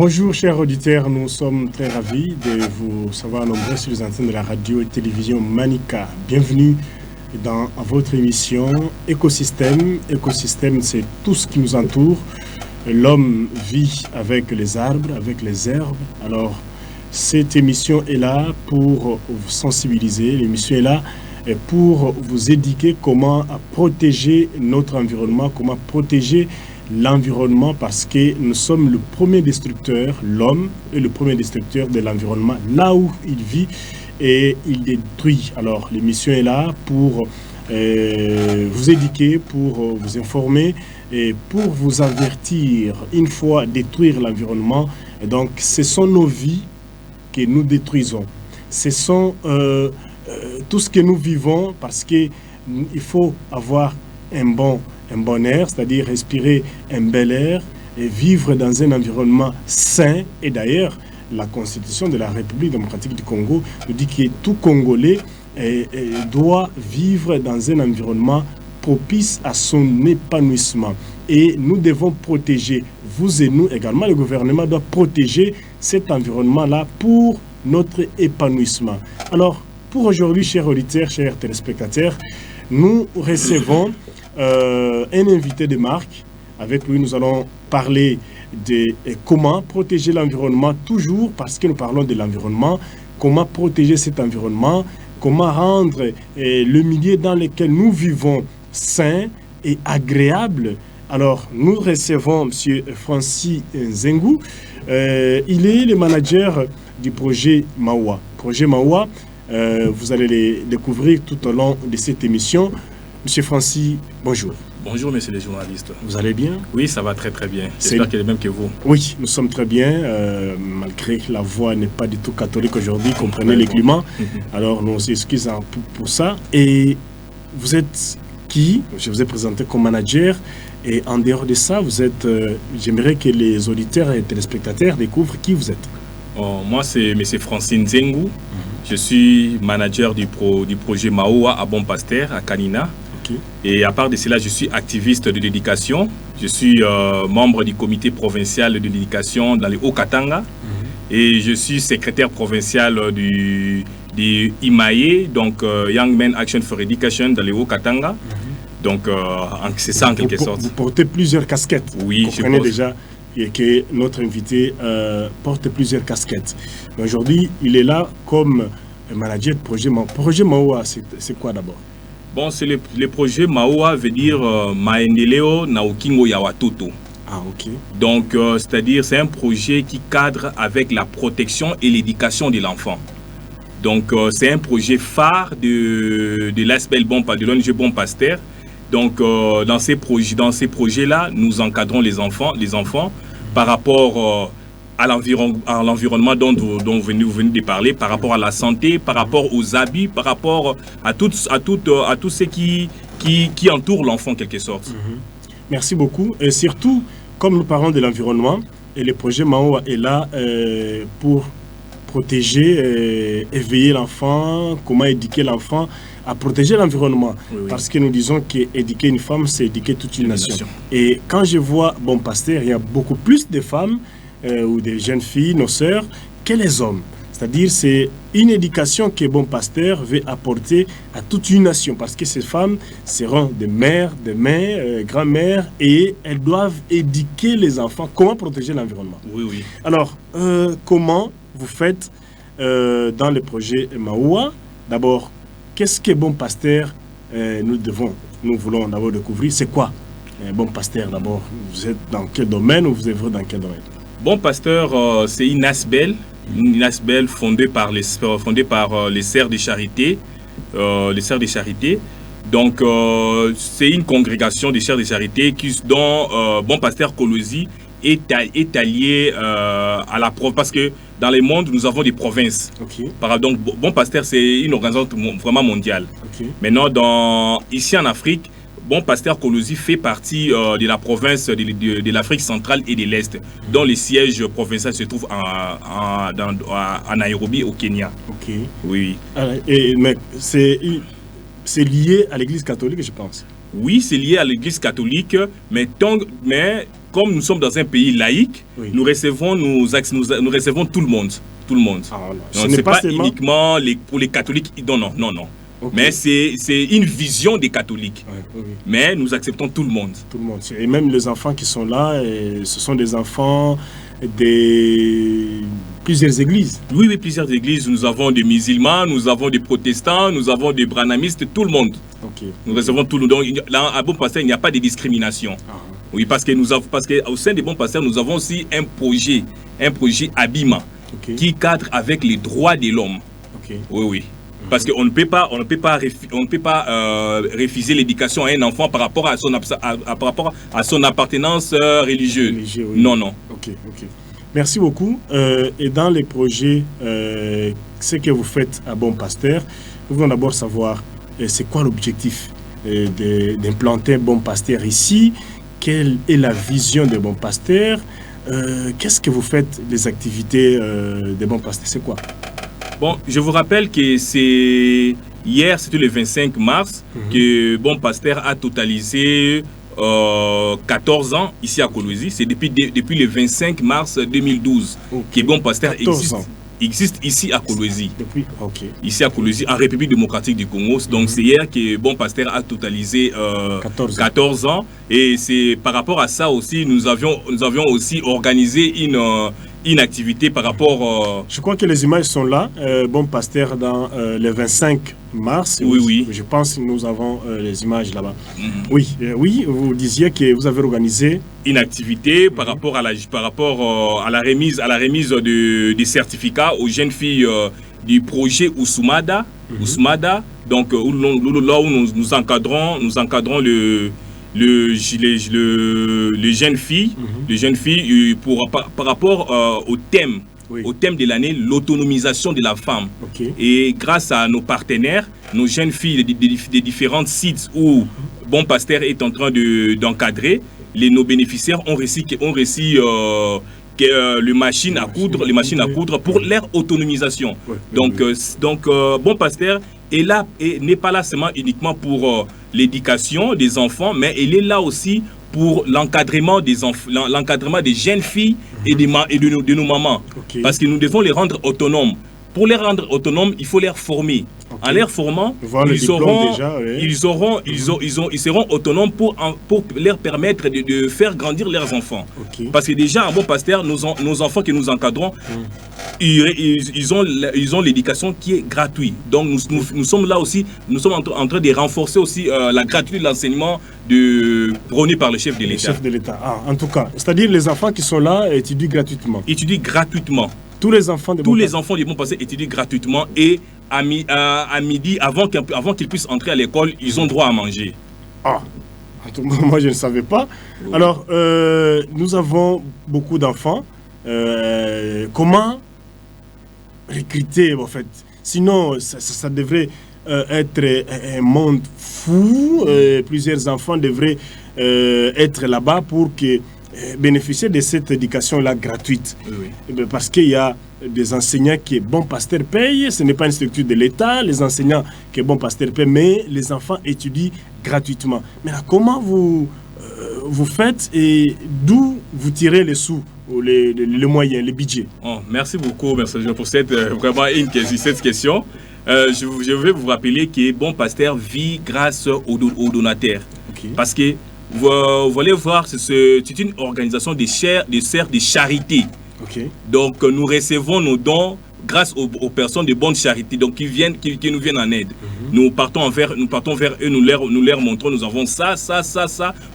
Bonjour chers auditeurs, nous sommes très ravis de vous savoir nombreux sur les antennes de la radio et télévision Manica. Bienvenue dans votre émission Écosystème. Écosystème, c'est tout ce qui nous entoure. L'homme vit avec les arbres, avec les herbes. Alors, cette émission est là pour vous sensibiliser. L'émission est là pour vous éduquer comment protéger notre environnement, comment protéger l'environnement, parce que nous sommes le premier destructeur, l'homme est le premier destructeur de l'environnement, là où il vit et il détruit. Alors l'émission est là pour vous éduquer, pour vous informer et pour vous avertir. Une fois détruire l'environnement, donc ce sont nos vies que nous détruisons. Ce sont tout ce que nous vivons, parce qu'il faut avoir un bon air, c'est-à-dire respirer un bel air et vivre dans un environnement sain. Et d'ailleurs, la Constitution de la République démocratique du Congo nous dit que tout Congolais doit vivre dans un environnement propice à son épanouissement. Et nous devons protéger, vous et nous également, le gouvernement doit protéger cet environnement-là pour notre épanouissement. Alors, pour aujourd'hui, chers auditeurs, chers téléspectateurs, nous recevons un invité de marque. Avec lui, nous allons parler de comment protéger l'environnement, toujours parce que nous parlons de l'environnement, comment protéger cet environnement, comment rendre le milieu dans lequel nous vivons sain et agréable. Alors, nous recevons M. Francis Nzengu. Il est le manager du projet Maoua. Projet Maoua, vous allez les découvrir tout au long de cette émission. Monsieur Francis, bonjour. Bonjour, messieurs les journalistes. Vous allez bien? Oui, ça va très très bien. J'espère qu'elle est même que vous. Oui, nous sommes très bien, malgré que la voix n'est pas du tout catholique aujourd'hui, comprenez les climats. Alors, nous nous excusons pour ça. Et vous êtes qui? Je vous ai présenté comme manager. Et en dehors de ça, vous êtes. J'aimerais que les auditeurs et les téléspectateurs découvrent qui vous êtes. Moi, c'est M. Francis Nzengu. Je suis manager du projet Maoua à Bon Pasteur, à Kanina. Okay. Et à part de cela, je suis activiste de l'éducation. Je suis membre du comité provincial de l'éducation dans les Hauts-Katanga. Et je suis secrétaire provincial du IMAE, donc Young Men Action for Education dans les Hauts-Katanga. Donc, c'est ça en quelque sorte. Vous portez plusieurs casquettes. Oui, vous comprenez déjà que notre invité porte plusieurs casquettes. Aujourd'hui, il est là comme manager de projet Maoua. Projet Maoua, c'est quoi d'abord? Bon, c'est le projet Maoua veut dire Maendeleo na Ukingo ya Watoto. Ah, ok. Donc, c'est-à-dire, c'est un projet qui cadre avec la protection et l'éducation de l'enfant. Donc, c'est un projet phare de l'ASBEL de l'ONG Bon Pasteur. Donc, dans ces projets-là, nous encadrons les enfants par rapport à l'environnement dont vous venez de parler, par rapport à la santé, par rapport aux habits, par rapport à tout ce qui entoure l'enfen en quelque sorte. Merci beaucoup. Et surtout, comme nous parlons de l'environnement, et le projet Maoua est là pour protéger, éveiller l'enfant, comment éduquer l'enfant à protéger l'environnement. Oui. Parce que nous disons qu'éduquer une femme, c'est éduquer toute une nation. Et quand je vois Bon Pasteur, il y a beaucoup plus de femmes ou des jeunes filles, nos sœurs, que les hommes. C'est-à-dire c'est une éducation que Bon Pasteur veut apporter à toute une nation, parce que ces femmes seront des mères, grand-mères, et elles doivent éduquer les enfants comment protéger l'environnement. Oui, oui. Alors, comment vous faites dans le projet Maoua? D'abord, qu'est-ce que Bon Pasteur nous voulons d'abord découvrir? C'est quoi Bon Pasteur d'abord? Vous êtes dans quel domaine ou vous êtes dans quel domaine? Bon Pasteur, c'est une ASBEL fondée par les Sœurs de Charité. Donc, c'est une congrégation des Sœurs de Charité dont Bon Pasteur Kolosi est allié à la province, parce que dans le monde, nous avons des provinces. Okay. Donc, Bon Pasteur, c'est une organisation vraiment mondiale. Okay. Maintenant, ici en Afrique, Bon Pasteur Kolosi fait partie de la province de l'Afrique centrale et de l'Est, dont le siège provincial se trouve à Nairobi, au Kenya. Ok. Oui. Mais c'est lié à l'Église catholique, je pense. Oui, c'est lié à l'Église catholique, mais comme nous sommes dans un pays laïque, Oui. nous recevons tout le monde. Tout le monde. Ah, voilà. Non, Ce c'est n'est pas seulement- uniquement pour les catholiques. Non. Ok. Mais c'est une vision des catholiques. Ouais, oui, oui. Mais nous acceptons tout le monde. Tout le monde. Et même les enfants qui sont là, ce sont des enfants des plusieurs églises. Oui, plusieurs églises. Nous avons des musulmans, nous avons des protestants, nous avons des branhamistes, tout le monde. Ok. Nous recevons tout le monde. Donc, là, à Bon Pasteur, il n'y a pas de discrimination. Ah, Oui, parce qu'au sein des Bons Pasteurs, nous avons aussi un projet Abima, ok. qui cadre avec les droits de l'homme. Ok. Oui. Parce qu'on ne peut pas refuser l'éducation à un enfant par rapport à son appartenance religieuse. Religieux, oui. Non. Ok. Merci beaucoup. Et dans les projets, ce que vous faites à Bon Pasteur, nous voulons d'abord savoir c'est quoi l'objectif d'implanter Bon Pasteur ici. Quelle est la vision de Bon Pasteur? Qu'est-ce que vous faites des activités de Bon Pasteur? C'est quoi? Bon, je vous rappelle que hier, c'était le 25 mars, que Bon Pasteur a totalisé 14 ans ici à Kolwezi. C'est depuis le 25 mars 2012 que Bon Pasteur existe ici à Kolwezi. Ici à Kolwezi, en République démocratique du Congo. Donc c'est hier que Bon Pasteur a totalisé 14 ans. Et c'est par rapport à ça aussi, nous avions aussi organisé une activité par rapport... Je crois que les images sont là. Bon Pasteur dans le 25 mars. Oui. Je pense que nous avons les images là-bas. Oui, vous disiez que vous avez organisé une activité par rapport à la remise des certificats aux jeunes filles du projet Ousmada. Donc là où nous encadrons les jeunes filles, par rapport au thème de l'année, l'autonomisation de la femme. Et grâce à nos partenaires, nos jeunes filles des différents sites où Bon Pasteur est en train d'encadrer, nos bénéficiaires ont réussi les machines à coudre pour leur autonomisation. Donc Bon Pasteur est là et n'est pas là seulement uniquement pour l'éducation des enfants, mais il est là aussi pour l'encadrement des jeunes filles et de nos mamans. Parce que nous devons les rendre autonomes. Pour les rendre autonomes, il faut les former. En les formant, ils seront autonomes pour leur permettre de faire grandir leurs enfants. Parce que déjà, à Bon Pasteur, nos enfants que nous encadrons, ils ont l'éducation qui est gratuite. Donc nous sommes là aussi, nous sommes en train de renforcer aussi la gratuité de l'enseignement prôné par le chef de l'État. En tout cas, c'est-à-dire les enfants qui sont là étudient gratuitement. Tous les enfants de Bon Pasteur étudient gratuitement et à midi, avant qu'ils puissent entrer à l'école, ils ont droit à manger. En tout cas, moi je ne savais pas. Alors, nous avons beaucoup d'enfants. Comment recruter en fait? Sinon, ça devrait être un monde fou. Plusieurs enfants devraient être là-bas pour bénéficier de cette éducation-là gratuite. Parce qu'il y a des enseignants que Bon Pasteur paye, ce n'est pas une structure de l'État, les enseignants que Bon Pasteur paye, mais les enfants étudient gratuitement. Mais là, comment vous faites et d'où vous tirez les sous, les moyens, les budgets? Merci beaucoup, merci pour cette question. Je vais vous rappeler que Bon Pasteur vit grâce aux donataires. Parce que vous allez voir, c'est une organisation de charité. Donc nous recevons nos dons grâce aux personnes de bonne charité donc qui nous viennent en aide. Nous partons vers eux, nous leur montrons, nous avons ça.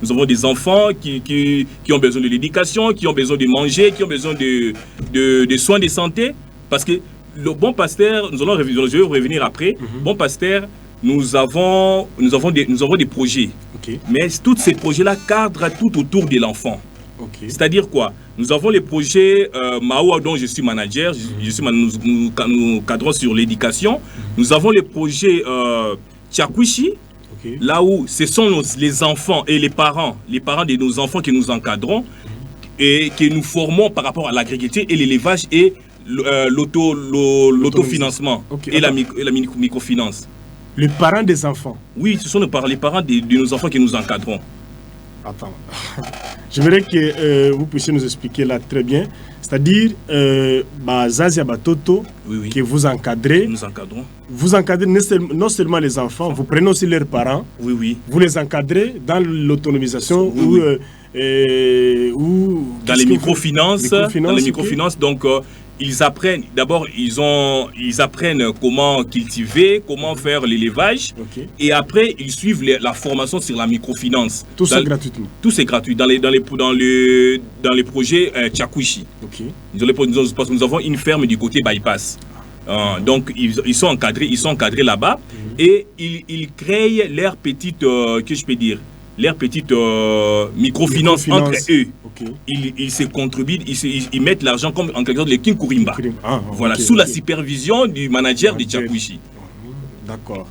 Nous avons des enfants qui ont besoin de l'éducation, qui ont besoin de manger, qui ont besoin de soins de santé. Parce que le Bon Pasteur, je vais revenir après. Bon Pasteur, nous avons des projets. Mais tous ces projets-là cadrent tout autour de l'enfant. C'est-à-dire quoi? Nous avons les projets Maoua dont je suis manager, nous cadrons sur l'éducation. Nous avons les projets Tchakwishi, là où ce sont les enfants et les parents de nos enfants que nous encadrons et que nous formons par rapport à l'agriculture et l'élevage et l'autofinancement et la microfinance. Les parents des enfants? Oui, ce sont les parents de nos enfants que nous encadrons. Attends. J'aimerais que vous puissiez nous expliquer là très bien. C'est-à-dire, Zazia Batoto, Oui. que vous encadrez. Nous encadrons. Vous encadrez non seulement les enfants, vous prenez aussi leurs parents. Oui. Vous les encadrez dans l'autonomisation Oui. ou dans les microfinances. Dans les okay. microfinances, donc ils apprennent, d'abord ils apprennent comment cultiver, comment faire l'élevage, okay. Et après ils suivent la formation sur la microfinance. Tout ça gratuitement. Tout c'est gratuit dans les projets Tchakouchi. Okay. Parce que nous avons une ferme du côté bypass. Donc ils sont encadrés là-bas, et ils créent leur petite, que je peux dire, leur petite microfinance entre eux. Okay. Ils se contribuent, ils mettent l'argent comme en quelque sorte les King Kurimba. Voilà, sous la supervision du manager de Tchakouchi. D'accord.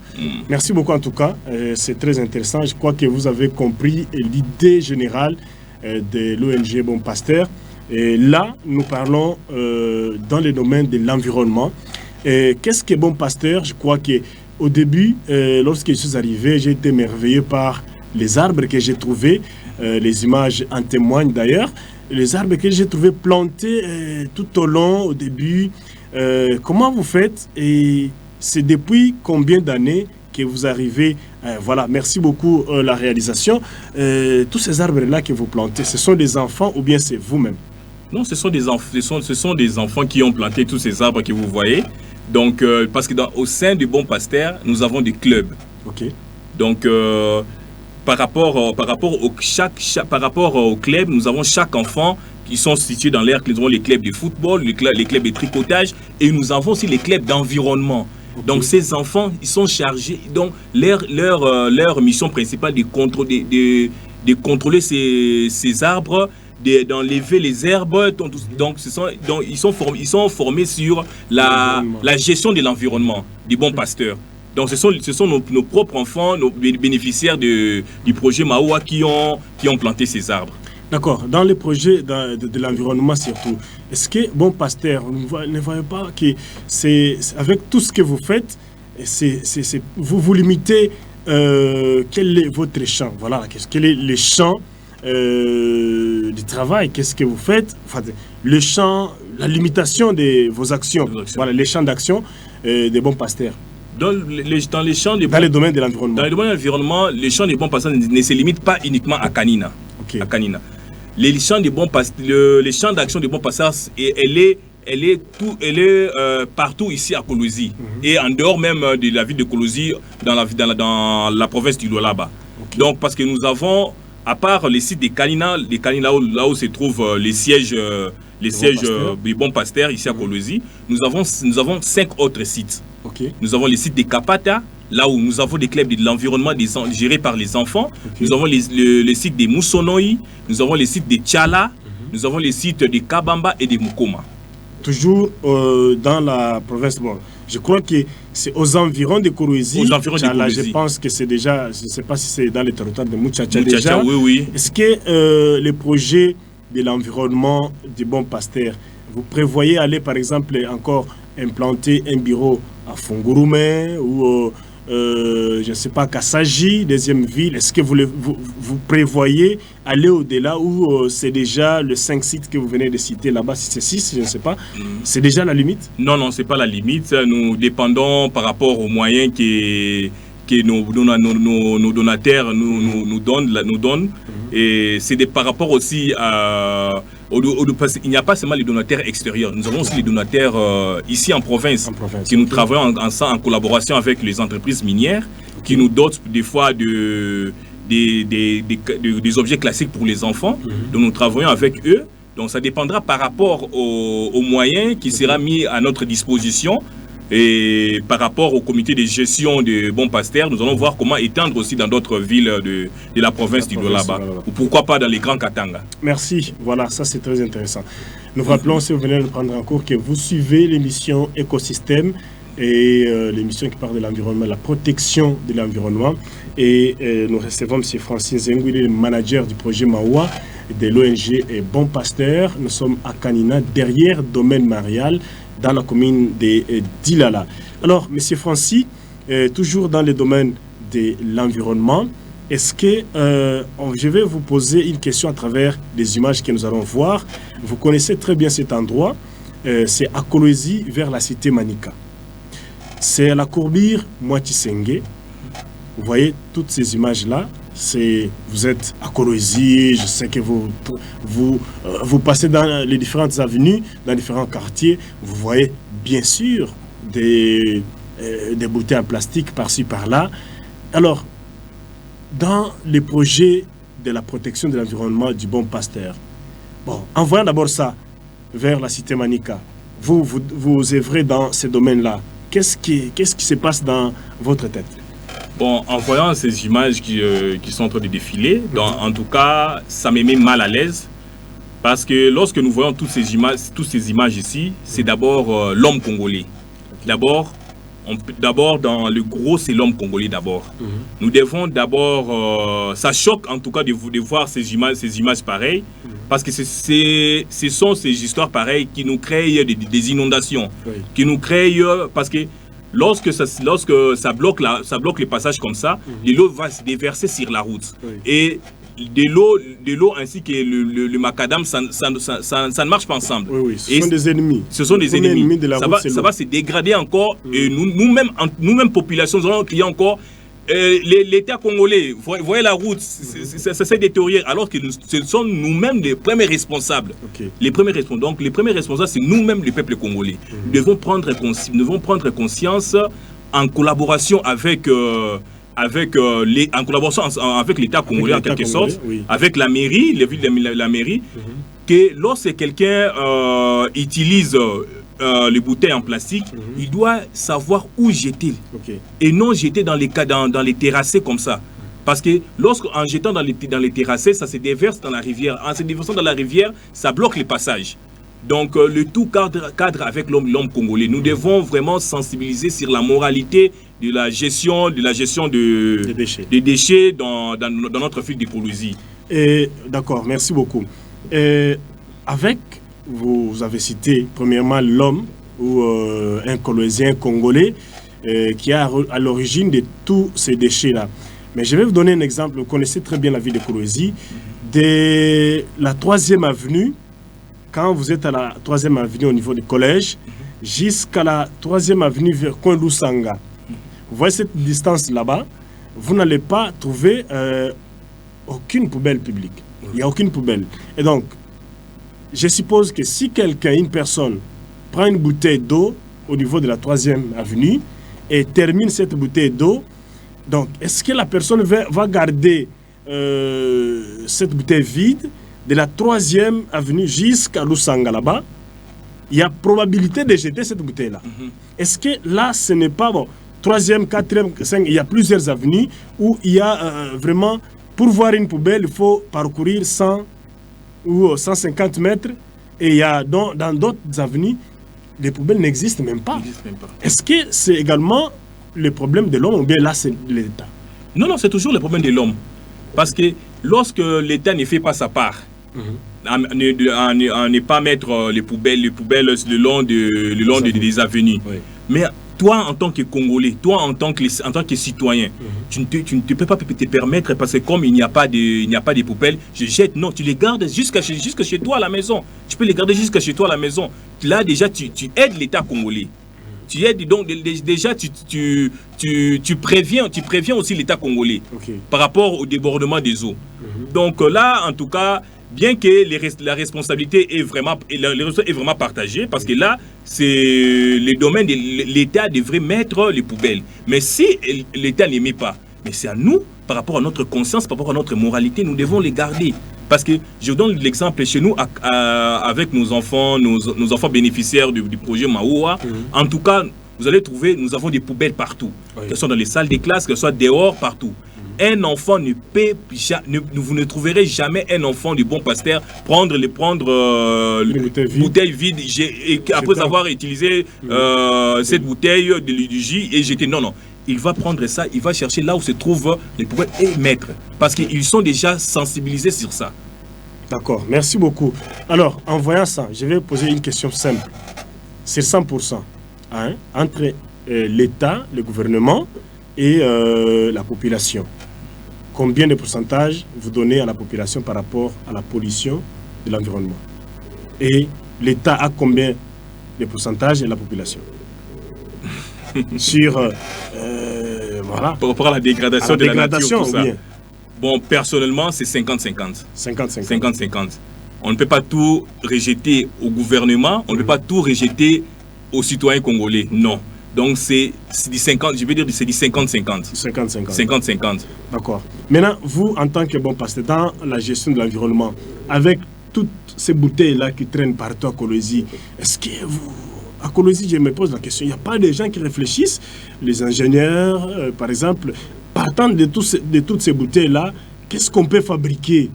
Merci beaucoup en tout cas. C'est très intéressant. Je crois que vous avez compris l'idée générale de l'ONG Bon Pasteur. Et là, nous parlons dans le domaine de l'environnement. Qu'est-ce que Bon Pasteur? Je crois qu'au début, lorsque je suis arrivé, j'ai été émerveillé par les arbres que j'ai trouvés. Les images en témoignent d'ailleurs. Les arbres que j'ai trouvés plantés tout au long, au début. Comment vous faites? Et c'est depuis combien d'années que vous arrivez? Voilà, merci beaucoup la réalisation. Tous ces arbres-là que vous plantez, ce sont des enfants ou bien c'est vous-même? Non, ce sont des enfants qui ont planté tous ces arbres que vous voyez. Donc, parce que au sein du Bon Pasteur, nous avons des clubs. Ok. Donc, par rapport au club, nous avons chaque enfant qui sont situés dans l'air. Nous avons les clubs de football, les clubs de tricotage, et nous avons aussi les clubs d'environnement. Okay. Donc ces enfants, ils sont chargés. Donc leur mission principale de contrôler ces arbres, d'enlever les herbes. Donc ils sont formés sur la gestion de l'environnement du Bon Pasteur. Donc ce sont nos propres enfants, nos bénéficiaires du projet Maoua qui ont planté ces arbres. D'accord. Dans les projets de l'environnement surtout, est-ce que Bon Pasteur, ne voyez pas que c'est avec tout ce que vous faites, vous limitez quel est votre champ? Voilà, quel est le champ du travail? Qu'est-ce que vous faites? Enfin, le champ, la limitation de vos actions. Voilà, les champs d'action des Bons Pasteurs. Dans le domaine de l'environnement. Dans le domaine de l'environnement, les champs des Bons Pasteurs ne se limitent pas uniquement à Kanina. Okay. À Kanina. Les champs d'action des Bons Pasteurs, elle est partout ici à Kolosi, et en dehors même de la ville de Kolosi, dans la province du Lualaba. Okay. Donc parce que nous avons, à part les sites des Kanina là où se trouvent les sièges des Bons Pasteurs ici à Kolosi, nous avons 5 autres sites. Okay. Nous avons les sites des Kapata, là où nous avons des clubs de l'environnement gérés par les enfants. Okay. Nous avons les sites des Moussonoi, nous avons les sites des Tchala, nous avons les sites de Kabamba et de Mukoma. Toujours dans la province. Bon, je crois que c'est aux environs de Kourouzi. Aux environs de Kourouzi. Je pense que c'est déjà, je ne sais pas si c'est dans le territoire de Moutchacha déjà. Oui. Est-ce que les projets de l'environnement du Bon Pasteur, vous prévoyez aller par exemple encore implanter un bureau à Fongourumé ou je ne sais pas, Kassaji, deuxième ville? Est-ce que vous prévoyez aller au-delà ou c'est déjà le 5 sites que vous venez de citer là-bas? Si c'est 6, je ne sais pas. C'est déjà la limite? Non, ce n'est pas la limite. Nous dépendons par rapport aux moyens que nos donataires nous donnent. Et c'est par rapport aussi à... Il n'y a pas seulement les donataires extérieurs, nous avons aussi les donataires ici en province, qui nous travaillons en collaboration avec les entreprises minières, qui nous dotent des fois des objets classiques pour les enfants. Donc nous travaillons avec eux. Donc ça dépendra par rapport aux moyens qui sera mis à notre disposition. Et par rapport au comité de gestion de Bon Pasteur, nous allons voir comment étendre aussi dans d'autres villes de la province du Lualaba. Ou pourquoi pas dans les grands Katanga. Merci, voilà, ça c'est très intéressant. Nous rappelons, si vous venez de prendre en cours, que vous suivez l'émission Écosystème et l'émission qui parle de l'environnement, la protection de l'environnement. Et nous recevons M. Francis Zengouili, le manager du projet Maoua de l'ONG Bon Pasteur. Nous sommes à Kanina, derrière Domaine Marial, dans la commune de Dilala. Alors, M. Francis, toujours dans le domaine de l'environnement, est-ce que je vais vous poser une question à travers des images que nous allons voir. Vous connaissez très bien cet endroit. C'est à Kolwezi, vers la cité Manika. C'est à la Courbire Mwatisenge. Vous voyez toutes ces images-là. Vous êtes à Kolwezi, je sais que vous passez dans les différentes avenues, dans différents quartiers. Vous voyez bien sûr des bouteilles en plastique par-ci, par-là. Alors, dans les projets de la protection de l'environnement du Bon Pasteur, bon, en voyant d'abord ça vers la cité Manika, vous œuvrez dans ces domaines-là. Qu'est-ce qui se passe dans votre tête? Bon, en voyant ces images qui sont en train de défiler, en tout cas, ça me met mal à l'aise. Parce que lorsque nous voyons toutes ces images ici, c'est d'abord l'homme congolais. D'abord, dans le gros, c'est l'homme congolais d'abord. Nous devons d'abord... ça choque en tout cas de voir ces images pareilles. Parce que ce sont ces histoires pareilles qui nous créent des inondations. Qui nous créent... Parce que lorsque ça bloque les passages comme ça, de l'eau va se déverser sur la route. Et de l'eau ainsi que le macadam, ça ne marche pas ensemble. Ce sont des ennemis. Ce sont des ennemis. De la route, ça va se dégrader encore. Et nous-mêmes, population, nous allons crier encore. L'État congolais, vous voyez la route, ça s'est détérioré, alors que ce sont nous-mêmes les premiers responsables. Les premiers responsables. Donc, les premiers responsables, c'est nous-mêmes, le peuple congolais. Nous devons prendre conscience en collaboration avec l'État congolais, en quelque sorte, avec la mairie, la mairie, que lorsque quelqu'un utilise les bouteilles en plastique, il doit savoir où jeter. Et non jeter dans les terrassés comme ça. Parce que en jetant dans les terrassés, ça se déverse dans la rivière. En se déversant dans la rivière, ça bloque les passages. Donc le tout cadre avec l'homme congolais. Nous devons vraiment sensibiliser sur la moralité de la gestion des déchets dans notre ville de Kolwezi. D'accord, merci beaucoup. Vous avez cité premièrement l'homme ou un Kolwezien congolais qui est à l'origine de tous ces déchets-là. Mais je vais vous donner un exemple. Vous connaissez très bien la ville de Kolwezi. De la 3e avenue, quand vous êtes à la 3e avenue au niveau du collège, jusqu'à la 3e avenue vers Coin Lusanga. Vous voyez cette distance là-bas, vous n'allez pas trouver aucune poubelle publique. Il n'y a aucune poubelle. Et donc, je suppose que si une personne, prend une bouteille d'eau au niveau de la 3e avenue et termine cette bouteille d'eau, donc est-ce que la personne va garder cette bouteille vide de la 3e avenue jusqu'à Lusanga là-bas? Il y a probabilité de jeter cette bouteille-là. Est-ce que là, ce n'est pas bon? 3e, 4e, 5e, il y a plusieurs avenues où il y a vraiment, pour voir une poubelle, il faut parcourir 100 ou 150 mètres. Et il y a dans d'autres avenues, les poubelles n'existent même pas. Est-ce que c'est également le problème de l'homme ou bien là, c'est l'État? Non, c'est toujours le problème de l'homme. Parce que lorsque l'État ne fait pas sa part, à ne pas mettre les poubelles le long des avenues. Mais toi, en tant que Congolais, toi, en tant que citoyen, tu ne peux pas te permettre, parce que comme il n'y a pas de poubelles, je jette. Non, tu les gardes jusqu'à chez toi à la maison. Tu peux les garder jusqu'à chez toi à la maison. Là, déjà, tu aides l'État congolais. Tu aides, donc, déjà, tu préviens aussi l'État congolais par rapport au débordement des eaux. Donc là, en tout cas, bien que la responsabilité est vraiment partagée, parce que là, c'est le domaine de l'État devrait mettre les poubelles. Mais si l'État ne met pas, mais c'est à nous, par rapport à notre conscience, par rapport à notre moralité, nous devons les garder. Parce que je vous donne l'exemple chez nous, avec nos enfants bénéficiaires du projet Maoua. En tout cas, vous allez trouver, nous avons des poubelles partout, que ce soit dans les salles de classe, que ce soit dehors, partout. Un enfant vous ne trouverez jamais un enfant du Bon Pasteur prendre bouteille vide et après avoir utilisé cette bouteille du jus et jeter. Non. Il va prendre ça, il va chercher là où se trouvent les poubelles et mettre. Parce qu'ils sont déjà sensibilisés sur ça. D'accord, merci beaucoup. Alors, en voyant ça, je vais poser une question simple. C'est 100% entre l'État, le gouvernement et la population. combien de pourcentage vous donnez à la population par rapport à la pollution de l'environnement? Et l'État a combien de pourcentage de la population sur voilà, par rapport à la dégradation de la nature, tout ça. Bien. Bon, personnellement, c'est 50-50. 50-50. On ne peut pas tout rejeter au gouvernement, on ne peut pas tout rejeter aux citoyens congolais. Non. Donc, c'est du 50, je veux dire, c'est du 50-50. 50-50. D'accord. Maintenant, vous, en tant que bon pasteur, dans la gestion de l'environnement, avec toutes ces bouteilles-là qui traînent partout à Kolwezi, est-ce que vous... À Kolwezi, je me pose la question, il n'y a pas de gens qui réfléchissent, les ingénieurs, par exemple, partant de toutes ces bouteilles-là, qu'est-ce qu'on peut fabriquer?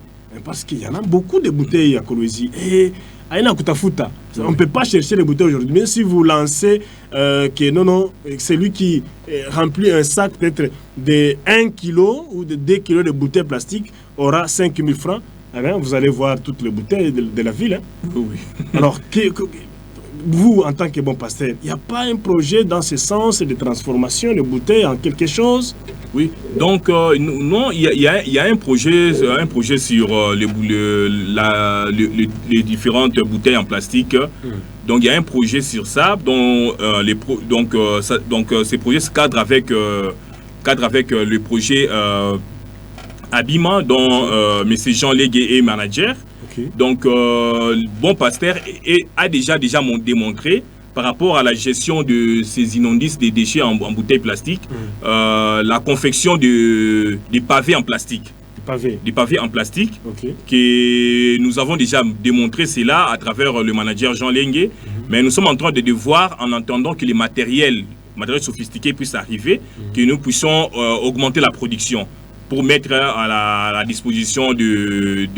Parce qu'il y en a beaucoup de bouteilles à Kolwezi. Et Aïna Kutafuta, on ne peut pas chercher les bouteilles aujourd'hui. Même si vous lancez que non, c'est lui qui remplit un sac peut-être de 1 kg ou de 2 kg de bouteilles plastiques aura 5 000 francs. Eh bien, vous allez voir toutes les bouteilles de la ville. Hein. Oui. Alors, vous, en tant que bon pasteur, il n'y a pas un projet dans ce sens de transformation de bouteilles en quelque chose? Oui, donc non, il y a un projet sur les différentes bouteilles en plastique. Donc il y a un projet sur ça, dont ces projets se cadrent avec le projet Habillement, dont M. Jean Légué est manager. Okay. Donc Bon Pasteur a déjà démontré par rapport à la gestion de ces immondices des déchets en bouteilles plastiques, la confection des pavés en plastique. Des pavés en plastique, okay. Que nous avons déjà démontré cela à travers le manager Jean Lengue, mais nous sommes en train de devoir, en attendant que les matériels sophistiqués puissent arriver, que nous puissions augmenter la production pour mettre à la disposition du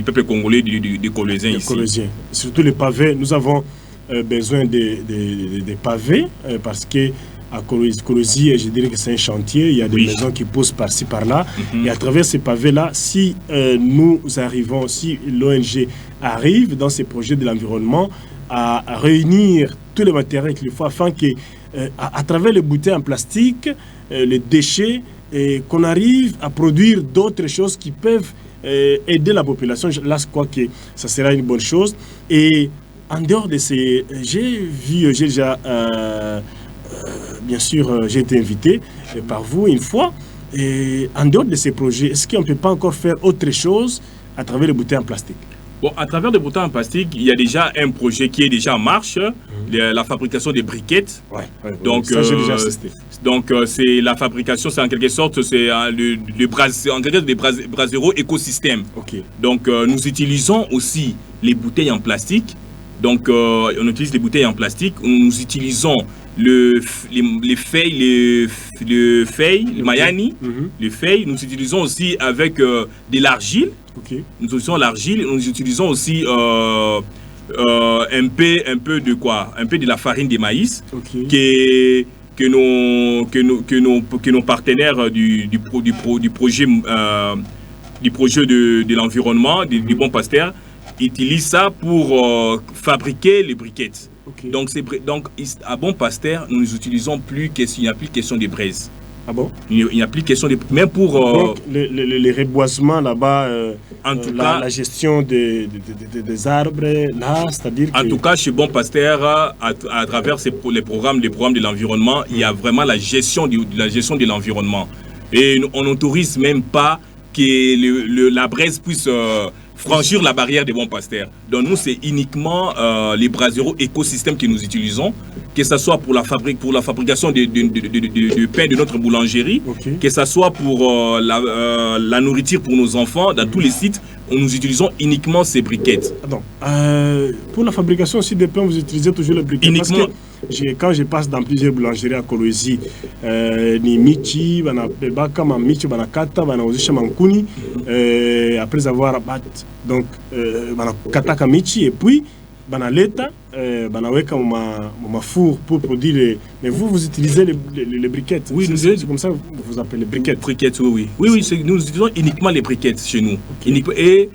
peuple congolais, des Colossiens ici. Surtout les pavés, nous avons besoin des pavés parce que à Kolwezi, je dirais que c'est un chantier, il y a des maisons qui poussent par-ci par-là, et à travers ces pavés-là, si nous arrivons, si l'ONG arrive dans ces projets de l'environnement à réunir tous les matériels qu'il faut afin que, à travers les bouteilles en plastique, les déchets, qu'on arrive à produire d'autres choses qui peuvent aider la population. Là, je crois que ça sera une bonne chose. Et en dehors de ces... J'ai déjà... bien sûr, j'ai été invité par vous une fois. Et en dehors de ces projets, est-ce qu'on ne peut pas encore faire autre chose à travers les bouteilles en plastique? Bon, à travers les bouteilles en plastique, il y a déjà un projet qui est déjà en marche, la fabrication des briquettes. Donc, ça, j'ai déjà assisté. Donc, c'est la fabrication, c'est en quelque sorte, c'est des braseros écosystème. Okay. Donc, nous utilisons aussi les bouteilles en plastique. Donc, on utilise les bouteilles en plastique. Nous utilisons les feuilles, les mayani, les feuilles. Nous utilisons aussi avec de l'argile. Okay. Nous utilisons l'argile. Nous utilisons aussi un peu de quoi? Un peu de la farine de maïs. Okay. Que nos partenaires du projet de l'environnement, du Bon Pasteur, utilisent ça pour fabriquer les briquettes. Okay. Donc à Bon Pasteur, nous les utilisons plus, il n'y a plus question de braise. Ah bon? Il n'y a plus question de... Même pour... Donc, les reboisements là-bas, en tout cas, la gestion des arbres, là, c'est-à-dire en tout cas, chez Bon Pasteur, à travers les programmes de l'environnement, il y a vraiment la gestion de l'environnement. Et on n'autorise même pas que la braise puisse franchir la barrière des Bon Pasteur. Donc nous, c'est uniquement les braseros écosystèmes que nous utilisons, que ce soit pour la fabrication de pain de notre boulangerie, okay. Que ce soit pour la nourriture pour nos enfants, dans tous les sites, nous utilisons uniquement ces briquettes. Pour la fabrication aussi des pains, vous utilisez toujours les briquettes? Uniquement. Parce que quand je passe dans plusieurs boulangeries à Kolwezi, ni Michi, Baka, Michi, Banakata, Banaozisha Mankuni, après avoir abattu, donc, Banakataka Michi, et puis, Banaleta, Banaweka ma four pour produire. Mais vous utilisez les briquettes? Oui, c'est comme ça que vous appelez les briquettes? Briquettes, oui. Oui, nous utilisons uniquement les briquettes chez nous. Okay. Et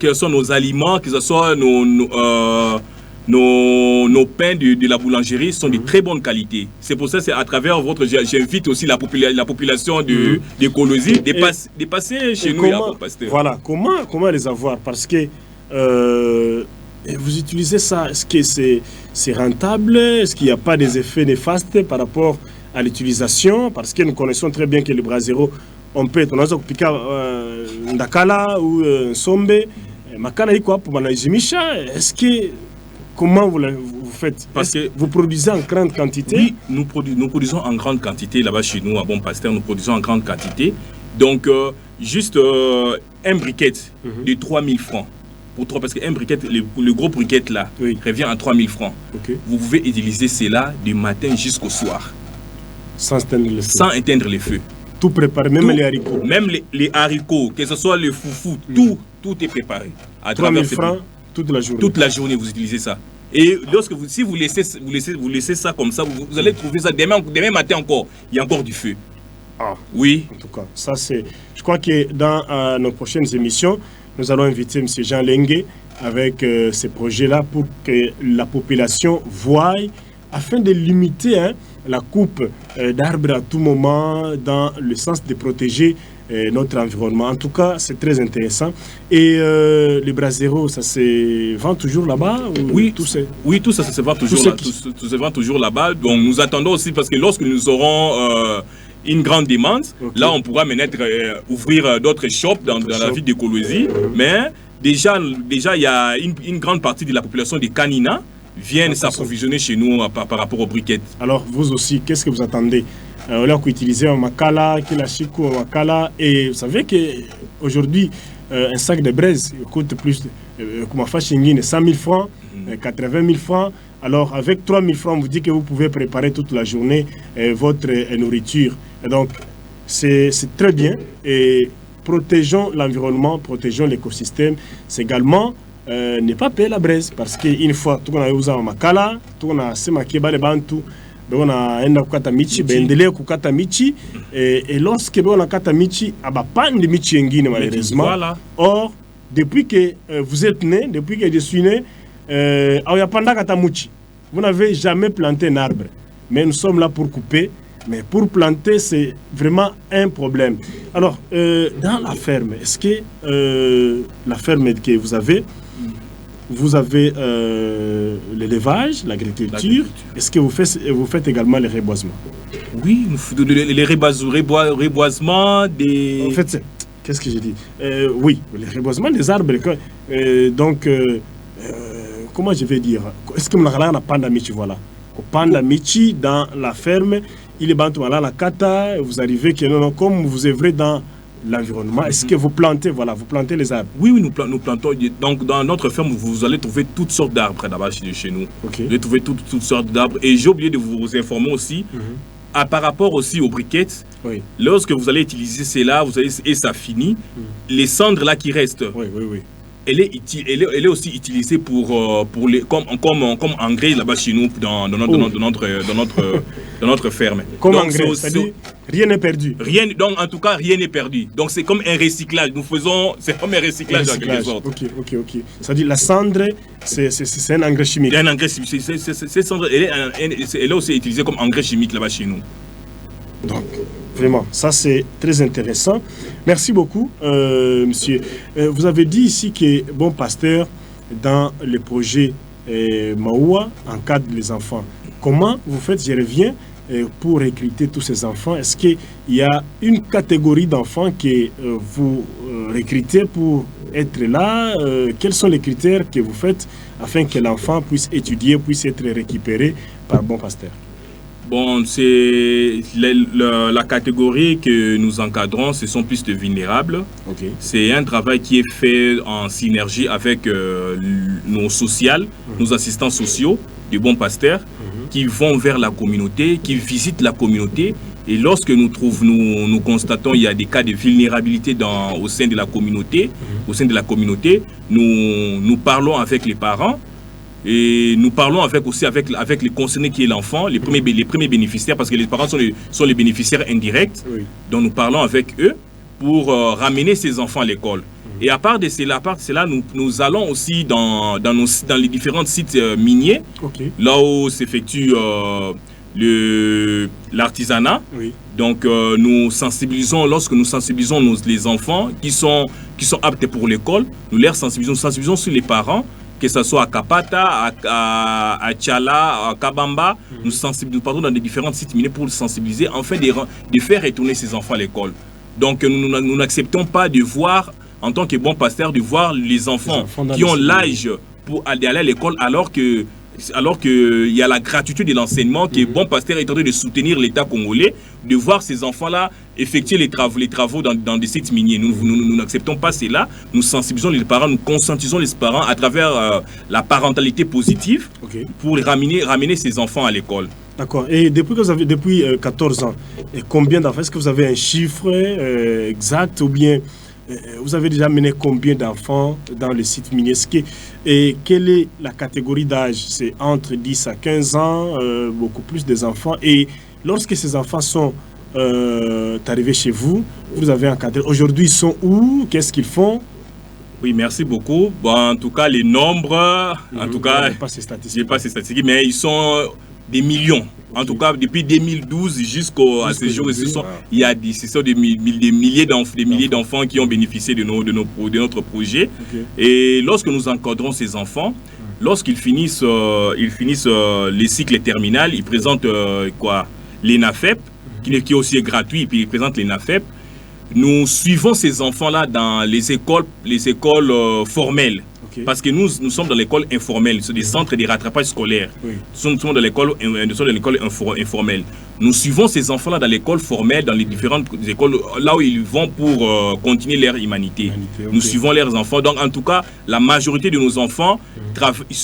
quels sont nos aliments, que ce soit nos pains de la boulangerie sont de très bonne qualité. C'est pour ça, c'est à travers votre... J'invite aussi la population de Kolosi de passer chez nous à Bon Pasteur. Voilà, comment les avoir? Parce que vous utilisez ça, est-ce que c'est rentable? Est-ce qu'il n'y a pas des effets néfastes par rapport à l'utilisation? Parce que nous connaissons très bien que le brasero, on peut être un ndakala ou un sombe. Makala yi quoi pour manajimisha? Est-ce que comment vous faites? Parce que vous produisez en grande quantité? Oui, nous produisons en grande quantité là-bas chez nous à Bon Pasteur. Nous produisons en grande quantité. Donc juste un briquet de 3000 francs. Parce qu'un briquet, le gros briquet là, revient à 3000 francs. Okay. Vous pouvez utiliser cela du matin jusqu'au soir. Sans éteindre les feux. Sans éteindre les feux. Tout préparé, même les haricots. Même les haricots, que ce soit le foufou, tout est préparé. À 3000 francs toute la journée. Toute la journée, vous utilisez ça. Et si vous laissez ça comme ça, vous allez trouver ça demain matin encore. Il y a encore du feu. Ah, oui. En tout cas, ça c'est. Je crois que dans nos prochaines émissions, nous allons inviter M. Jean Lengue avec ces projets-là pour que la population voie, afin de limiter la coupe d'arbres à tout moment dans le sens de protéger notre environnement. En tout cas, c'est très intéressant. Et le brasero, ça se vend toujours là-bas? Oui, tout ça se vend toujours là, tout se vend toujours là-bas. Donc nous attendons aussi, parce que lorsque nous aurons une grande demande, là on pourra ouvrir d'autres shops dans la ville de Kolosi. Mais déjà il y a une grande partie de la population de Kanina viennent s'approvisionner chez nous par rapport aux briquettes. Alors vous aussi, qu'est-ce que vous attendez? On a utilisé un makala, kilashiku, un makala, et vous savez qu'aujourd'hui un sac de braise coûte plus, comme à 100 000 francs, 80 000 francs. Alors avec 3 000 francs, vous dites que vous pouvez préparer toute la journée votre nourriture. Et donc c'est très bien. Et protégeons l'environnement, protégeons l'écosystème. C'est également ne pas payer la braise, parce qu'une fois, tout le monde a usé un makala, tout le monde a se maquillé les bantu, on a un kukata michi, bendele kukata michi, et lorsque on a kata michi, aba pas de michi ngine malheureusement. Voilà. Or, depuis que vous êtes né, depuis que je suis né, vous n'avez jamais planté un arbre, mais nous sommes là pour couper. Mais pour planter, c'est vraiment un problème. Alors, dans la ferme, est-ce que la ferme que vous avez l'élevage, l'agriculture, est-ce que vous faites également les reboisements? Oui, les reboisements des... En fait, qu'est-ce que j'ai dit? Oui, les reboisements des arbres. Donc, comment je vais dire? Est-ce que vous n'avez pas d'amici, voilà? Panda michi dans la ferme, il est bantu à la kata, vous arrivez que non, comme vous œuvrez dans l'environnement, est-ce que vous plantez les arbres? Oui, nous plantons. Donc dans notre ferme, vous allez trouver toutes sortes d'arbres d'abord chez nous. Okay. Vous allez trouver toutes sortes d'arbres. Et j'ai oublié de vous informer aussi, par rapport aussi aux briquettes, lorsque vous allez utiliser cela, et ça finit, les cendres là qui restent. Elle est aussi utilisée comme engrais là-bas chez nous dans notre ferme. Comme donc, engrais, c'est-à-dire rien n'est perdu. Donc en tout cas rien n'est perdu. Donc c'est comme un recyclage. C'est comme un recyclage en quelque sorte. Ok. C'est-à-dire la cendre, c'est un engrais chimique. Un engrais chimique. Cette cendre, elle est aussi utilisée comme engrais chimique là-bas chez nous. Donc, vraiment, ça c'est très intéressant. Merci beaucoup, monsieur. Vous avez dit ici que Bon Pasteur, dans le projet Maoua, encadre les enfants. Comment vous faites? Je reviens pour recruter tous ces enfants. Est-ce qu'il y a une catégorie d'enfants que vous recrutez pour être là? Quels sont les critères que vous faites afin que l'enfant puisse étudier, puisse être récupéré par Bon Pasteur? Bon, c'est la catégorie que nous encadrons, ce sont plus de vulnérables. C'est un travail qui est fait en synergie avec nos sociales, nos assistants sociaux du Bon Pasteur, qui vont vers la communauté, qui visitent la communauté. Et lorsque nous constatons qu'il y a des cas de vulnérabilité au sein de la communauté, nous parlons avec les parents. Et nous parlons aussi avec les concernés qui est l'enfant, les premiers bénéficiaires, parce que les parents sont les bénéficiaires indirects. Donc nous parlons avec eux pour ramener ces enfants à l'école. Et à part de cela, nous allons aussi dans les différents sites miniers, là où s'effectue l'artisanat. Oui. Donc nous sensibilisons, lorsque nous sensibilisons les enfants qui sont aptes pour l'école, nous sensibilisons sur les parents, que ce soit à Kapata, à Tchala, à Kabamba. Nous partons dans des différents sites miniers pour sensibiliser, afin de faire retourner ces enfants à l'école. Donc nous n'acceptons pas de voir, en tant que bon pasteur, de voir les enfants qui ont l'âge pour aller à l'école, alors que il y a la gratuité de l'enseignement, que bon pasteur est en train de soutenir l'État congolais, de voir ces enfants-là effectuer les travaux dans des sites miniers. Nous n'acceptons pas cela. Nous sensibilisons les parents, nous conscientisons les parents à travers la parentalité positive, pour ramener ces enfants à l'école. D'accord. Et depuis 14 ans, et combien d'enfants? Est-ce que vous avez un chiffre exact, ou bien vous avez déjà mené combien d'enfants dans le site minier? Et quelle est la catégorie d'âge? C'est entre 10 à 15 ans, beaucoup plus des enfants. Et lorsque ces enfants sont arrivés chez vous, vous avez encadré. Aujourd'hui, ils sont où? Qu'est-ce qu'ils font? Oui, merci beaucoup. Bon, en tout cas, les nombres, en tout cas, je n'ai pas ces statistiques, mais ils sont des millions. En tout cas, depuis 2012 jusqu'à ce jour, il y a des milliers d'enfants qui ont bénéficié de notre projet. Et lorsque nous encadrons ces enfants, lorsqu'ils finissent les cycles terminaux, ils présentent l'ENAFEP, qui aussi est gratuit, et puis ils présentent l'ENAFEP. Nous suivons ces enfants-là dans les écoles formelles. Parce que nous sommes dans l'école informelle, c'est des centres de rattrapage scolaire. Nous sommes dans l'école informelle. Nous suivons ces enfants-là dans l'école formelle, dans les différentes écoles, là où ils vont pour continuer leur humanité. Nous suivons leurs enfants. Donc, en tout cas, la majorité de nos enfants,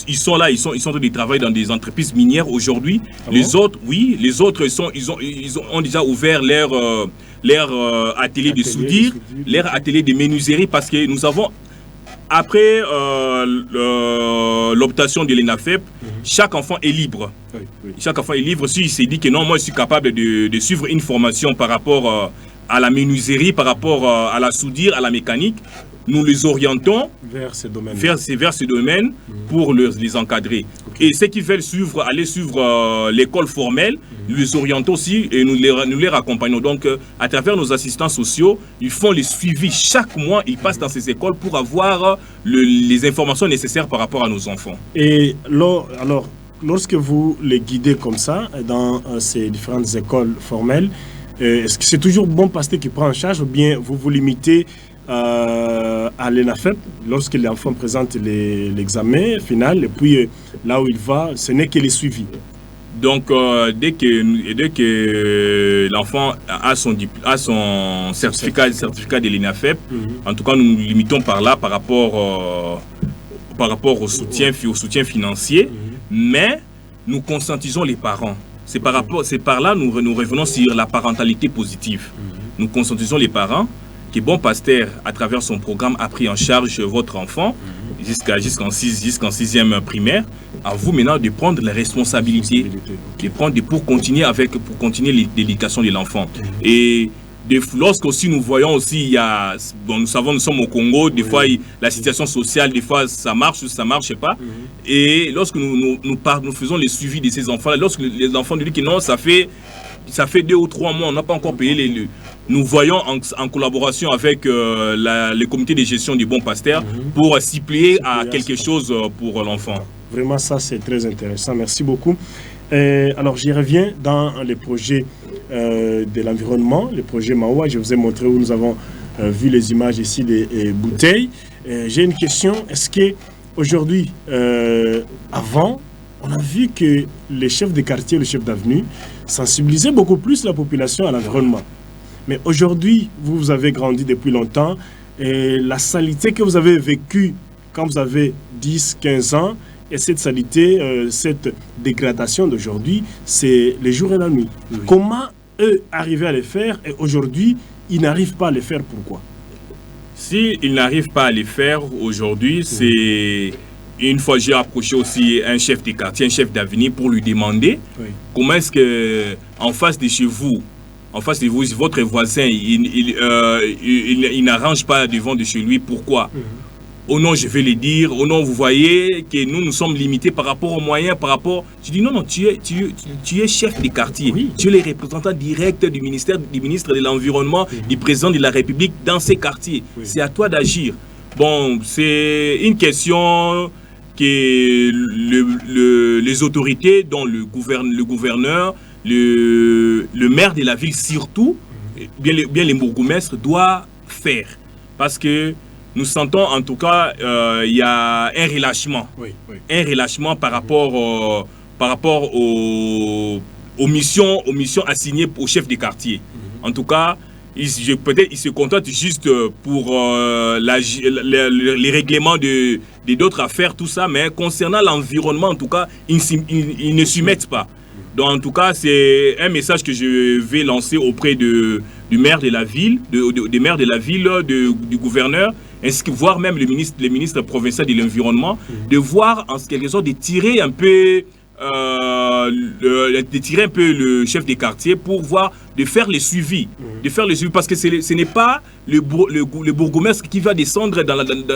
ils sont là, ils sont en train de travailler dans des entreprises minières aujourd'hui. Les autres, oui, les autres, ils ont déjà ouvert leur atelier de soudure, leur atelier de menuiserie, parce que nous avons... Après l'optation de l'ENAFEP, chaque enfant est libre. Chaque enfant est libre s'il s'est dit que non, moi je suis capable de suivre une formation par rapport à la menuiserie, par rapport à la soudure, à la mécanique. Nous les orientons vers ces domaines pour les encadrer. Et ceux qui veulent aller suivre l'école formelle, nous les orientons aussi et nous les accompagnons. Donc, à travers nos assistants sociaux, ils font les suivis chaque mois. Ils passent dans ces écoles pour avoir les informations nécessaires par rapport à nos enfants. Et alors, lorsque vous les guidez comme ça, dans ces différentes écoles formelles, est-ce que c'est toujours bon pasteur qui prend en charge, ou bien vous vous limitez à l'ENAFEP lorsque l'enfant présente l'examen final, et puis là où il va, ce n'est que les suivis? Donc, dès que l'enfant a son certificat de l'ENAFEP, en tout cas, nous nous limitons par rapport au soutien financier, mais nous conscientisons les parents. C'est par là nous revenons sur la parentalité positive. Nous conscientisons les parents que bon pasteur, à travers son programme, a pris en charge votre enfant jusqu'en 6e primaire. À vous maintenant de prendre la responsabilité, pour continuer l'éducation de l'enfant. Et lorsque aussi nous voyons aussi, nous savons, nous sommes au Congo, des fois la situation sociale, des fois ça marche ou ça ne marche pas. Et lorsque nous faisons les suivis de ces enfants, lorsque les enfants nous disent que non, ça fait 2 ou 3 mois, on n'a pas encore payé nous voyons en collaboration avec le comité de gestion du bon pasteur pour s'y plier à quelque chose pour l'enfant. Vraiment, ça c'est très intéressant. Merci beaucoup. Alors, j'y reviens dans les projets de l'environnement, le projet Mawa. Je vous ai montré où nous avons vu les images ici des bouteilles. J'ai une question. Est-ce qu'aujourd'hui, avant, on a vu que les chefs de quartier, les chefs d'avenue, sensibilisaient beaucoup plus la population à l'environnement. Mais aujourd'hui, vous avez grandi depuis longtemps, et la saleté que vous avez vécue quand vous avez 10, 15 ans, et cette saleté, cette dégradation d'aujourd'hui, c'est les jours et la nuit. Comment eux arrivaient à les faire, et aujourd'hui, ils n'arrivent pas à les faire? Pourquoi? S'ils n'arrivent pas à les faire aujourd'hui, c'est... Une fois, j'ai approché aussi un chef de quartier, un chef d'avenir, pour lui demander comment est-ce que, en face de chez vous, en face de vous, votre voisin, il n'arrange pas devant de chez lui. Pourquoi? Oh non, je vais le dire. Oh non, vous voyez que nous sommes limités par rapport aux moyens, par rapport... Je dis non, non, tu es chef des quartiers. Oui. Tu es le représentant direct du ministre de l'Environnement, du président de la République dans ces quartiers. Oui. C'est à toi d'agir. Bon, c'est une question que les autorités, dont le gouverneur, le maire de la ville surtout, bien les bourgmestres, doivent faire. Parce que nous sentons en tout cas il y a un relâchement. Oui, oui. Un relâchement par rapport aux missions assignées aux chefs de quartier. En tout cas, peut-être ils se contentent juste pour les règlements d'autres affaires, tout ça, mais concernant l'environnement, en tout cas, ils ne s'y mettent pas. Donc, en tout cas, c'est un message que je vais lancer auprès du maire de la ville, des maires de la ville, du gouverneur, ainsi que voire même le ministre provincial de l'environnement, de voir en quelque sorte de tirer un peu le chef des quartiers pour voir, de faire le suivi, parce que ce n'est pas le bourgmestre qui va descendre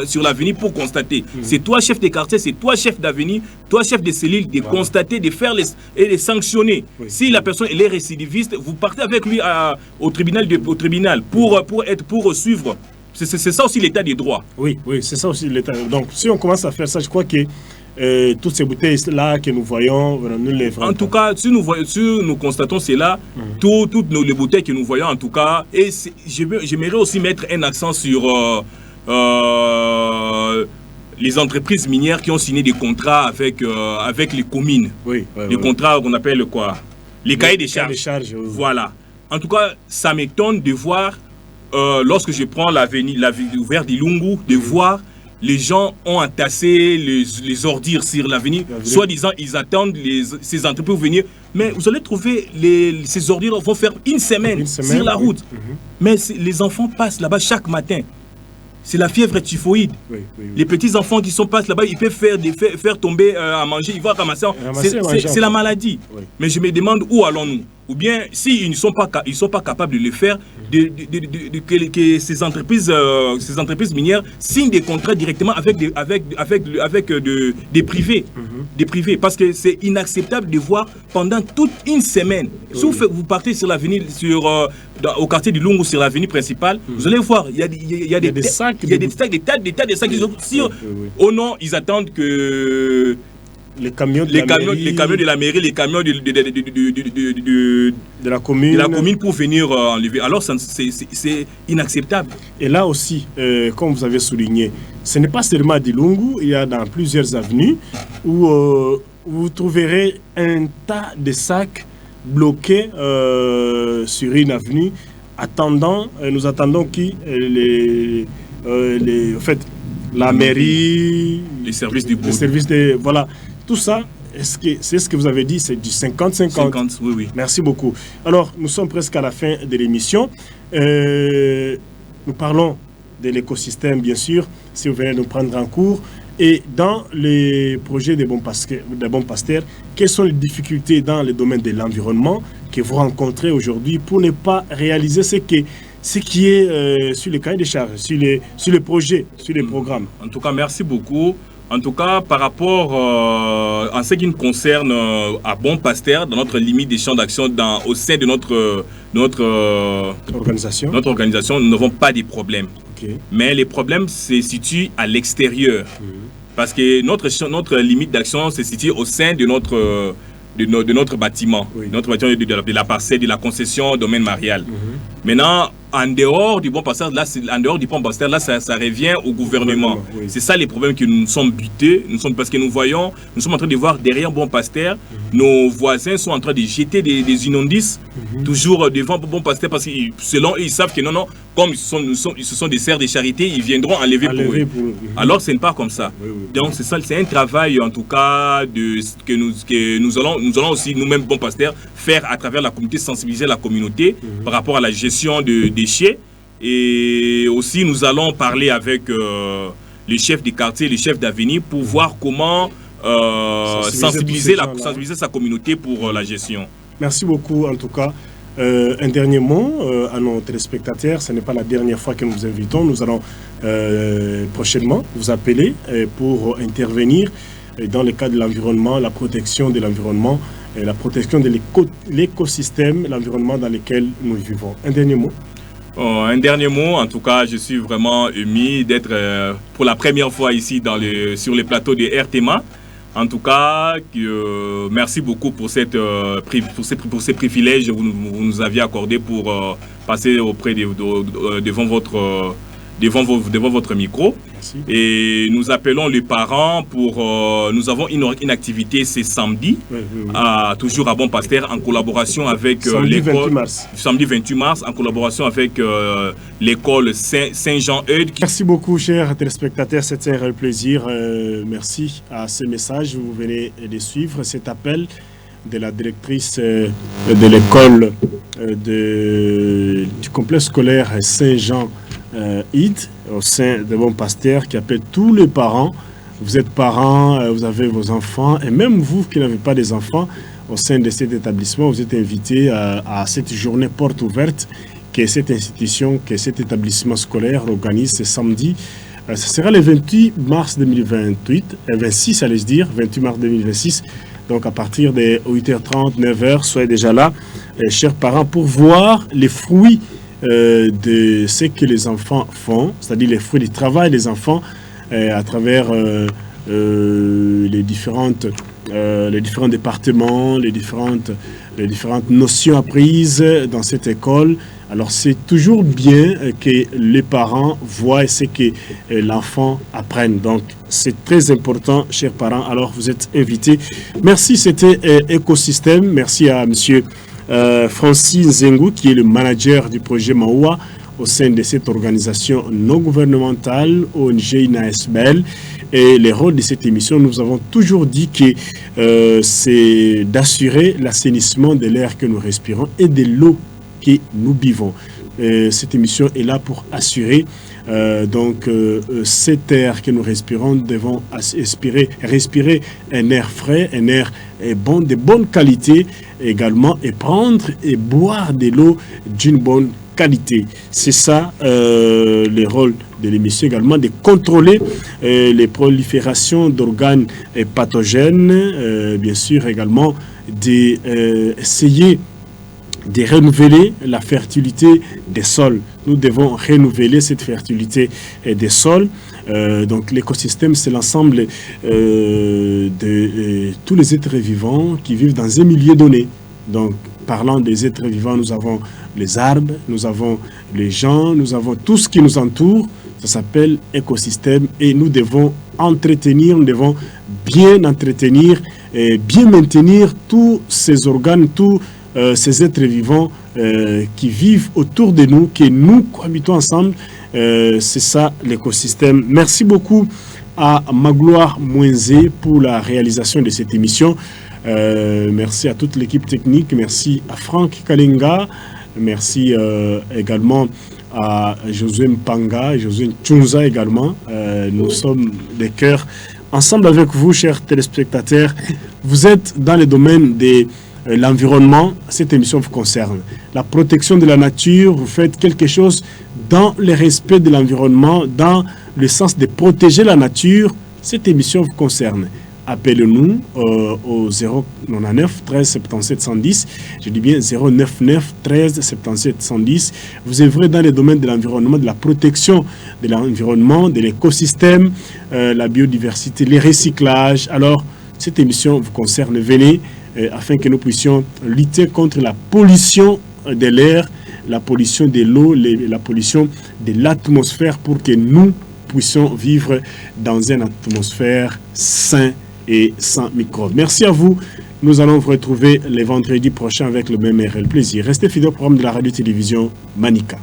sur l'avenue pour constater. C'est toi chef des quartiers, c'est toi chef d'avenue, toi chef de cellule, de constater, de faire et de sanctionner. Si la personne elle est récidiviste, vous partez avec lui au tribunal pour suivre. C'est ça aussi l'état des droits. Oui, oui, c'est ça aussi l'état. Donc si on commence à faire ça, je crois que toutes ces bouteilles-là que nous voyons, nous les vendons. En tout cas, si nous constatons cela, toutes les bouteilles que nous voyons, en tout cas, et j'aimerais aussi mettre un accent sur les entreprises minières qui ont signé des contrats avec les communes. Oui, les contrats qu'on appelle quoi? Les cahiers des charges. Voilà. En tout cas, ça m'étonne de voir, lorsque je prends l'avenue ouverte d'Ilungu, de voir les gens ont entassé les ordures sur l'avenue, soi-disant ils attendent ces entreprises pour venir. Mais vous allez trouver ces ordures vont faire une semaine sur la route. Mais les enfants passent là-bas chaque matin. C'est la fièvre typhoïde. Les petits enfants qui passent là-bas, ils peuvent faire tomber à manger, ils vont ramasser. C'est la maladie. Mais je me demande où allons-nous? Ou bien, s'ils ne sont pas capables de le faire, que ces entreprises minières signent des contrats directement avec des privés. Des privés. Parce que c'est inacceptable de voir pendant toute une semaine. Si vous partez sur l'avenue, au quartier du Lungu, sur l'avenue principale, vous allez voir, il y a des sacs, des tas de sacs. Oh non, ils attendent que les camions de la mairie, les camions de la commune pour venir enlever. Alors, c'est inacceptable. Et là aussi, comme vous avez souligné, ce n'est pas seulement à Dilungu, il y a dans plusieurs avenues où vous trouverez un tas de sacs bloqués sur une avenue, nous attendons en fait, la mairie, les services voilà. Tout ça, c'est ce que vous avez dit, c'est du 50-50. Oui, oui. Merci beaucoup. Alors, nous sommes presque à la fin de l'émission. Nous parlons de l'écosystème, bien sûr, si vous venez nous prendre en cours. Et dans les projets des bons pasteurs, quelles sont les difficultés dans le domaine de l'environnement que vous rencontrez aujourd'hui pour ne pas réaliser ce qui est sur les cahiers de charges, sur les projets, sur les programmes? En tout cas, merci beaucoup. En tout cas, par rapport en ce qui nous concerne à Bon Pasteur, dans notre limite des champs d'action au sein de notre organisation, nous n'avons pas de problèmes. Mais les problèmes se situent à l'extérieur. Parce que notre limite d'action se situe au sein de notre bâtiment, de la parcelle, de la concession domaine marial. Maintenant, en dehors du Bon Pasteur, là, ça revient au gouvernement. C'est ça les problèmes que nous sommes butés. Parce que nous sommes en train de voir derrière Bon Pasteur, nos voisins sont en train de jeter des immondices toujours devant Bon Pasteur parce que selon eux, ils savent que non, comme ce sont des serres de charité, ils viendront enlever pour eux. Alors, ce n'est pas comme ça. Donc, c'est ça, c'est un travail en tout cas que nous allons aussi nous-mêmes Bon Pasteur faire à travers la communauté, sensibiliser la communauté par rapport à la gestion de déchets. Et aussi nous allons parler avec les chefs des quartiers, les chefs d'avenue pour voir comment sensibiliser sa communauté pour la gestion. Merci beaucoup en tout cas Un dernier mot à nos téléspectateurs. Ce n'est pas la dernière fois que nous vous invitons. Nous allons prochainement vous appeler pour intervenir dans le cadre de l'environnement, la protection de l'environnement, la protection de l'écosystème, l'environnement dans lequel nous vivons. Un dernier mot. Un dernier mot, en tout cas, je suis vraiment ému d'être pour la première fois ici sur les plateaux de RTMA. En tout cas, merci beaucoup pour ces privilèges que vous nous aviez accordés pour passer devant votre micro. Merci. Et nous appelons les parents pour... nous avons une activité ce samedi, toujours à Bon Pasteur, en collaboration avec l'école... Samedi 28 mars, en collaboration avec l'école Saint-Jean-Eudes. Merci beaucoup, chers téléspectateurs. C'était un réel plaisir. Merci à ce message. Vous venez de suivre cet appel de la directrice de l'école du complexe scolaire Saint-Jean-Eudes au sein de Bon Pasteur, qui appelle tous les parents. Vous êtes parents, vous avez vos enfants, et même vous qui n'avez pas des enfants, au sein de cet établissement, vous êtes invités à cette journée porte ouverte que cette institution, que cet établissement scolaire organise ce samedi. Ce sera le 28 mars 2028, 26 allais-je dire, 28 mars 2026. Donc à partir de 8h30, 9h, soyez déjà là, chers parents, pour voir les fruits de ce que les enfants font, c'est-à-dire les fruits du travail des enfants à travers les différents départements, les différentes notions apprises dans cette école. Alors c'est toujours bien que les parents voient ce que l'enfant apprenne. Donc c'est très important, chers parents. Alors vous êtes invités. Merci, c'était Écosystème. Merci à monsieur Francis Nzengu, qui est le manager du projet Maoua au sein de cette organisation non gouvernementale, ONG INASBL. Et le rôle de cette émission, nous avons toujours dit que c'est d'assurer l'assainissement de l'air que nous respirons et de l'eau que nous buvons. Cette émission est là pour assurer cet air que nous respirons. Nous devons respirer un air frais, un air bon, de bonne qualité également, et prendre et boire de l'eau d'une bonne qualité. C'est ça le rôle de l'émission également, de contrôler les proliférations d'organes pathogènes, bien sûr également d'essayer de renouveler la fertilité des sols. Nous devons renouveler cette fertilité des sols. Donc l'écosystème, c'est l'ensemble de tous les êtres vivants qui vivent dans un milieu donné. Donc parlant des êtres vivants, nous avons les arbres, nous avons les gens, nous avons tout ce qui nous entoure. Ça s'appelle écosystème, et nous devons entretenir, nous devons bien entretenir et bien maintenir tous ces organes, tous ces êtres vivants qui vivent autour de nous, que nous cohabitons ensemble. C'est ça l'écosystème. Merci beaucoup à Magloire Mouenzé pour la réalisation de cette émission. Merci à toute l'équipe technique. Merci à Franck Kalenga. Merci également à Josué Mpanga et Josué Tchunza également. Nous sommes des cœurs ensemble avec vous, chers téléspectateurs. Vous êtes dans le domaine de l'environnement. Cette émission vous concerne. La protection de la nature, vous faites quelque chose dans le respect de l'environnement, dans le sens de protéger la nature. Cette émission vous concerne. Appelez-nous au 099 13 77 110. Je dis bien 099 13 77 110. Vous œuvrez dans le domaine de l'environnement, de la protection de l'environnement, de l'écosystème, la biodiversité, les recyclages. Alors, cette émission vous concerne. Venez afin que nous puissions lutter contre la pollution de l'air, la pollution de l'eau, la pollution de l'atmosphère, pour que nous puissions vivre dans une atmosphère saine et sans microbes. Merci à vous. Nous allons vous retrouver le vendredi prochain avec le même réel plaisir. Restez fidèles au programme de la radio-télévision Manika.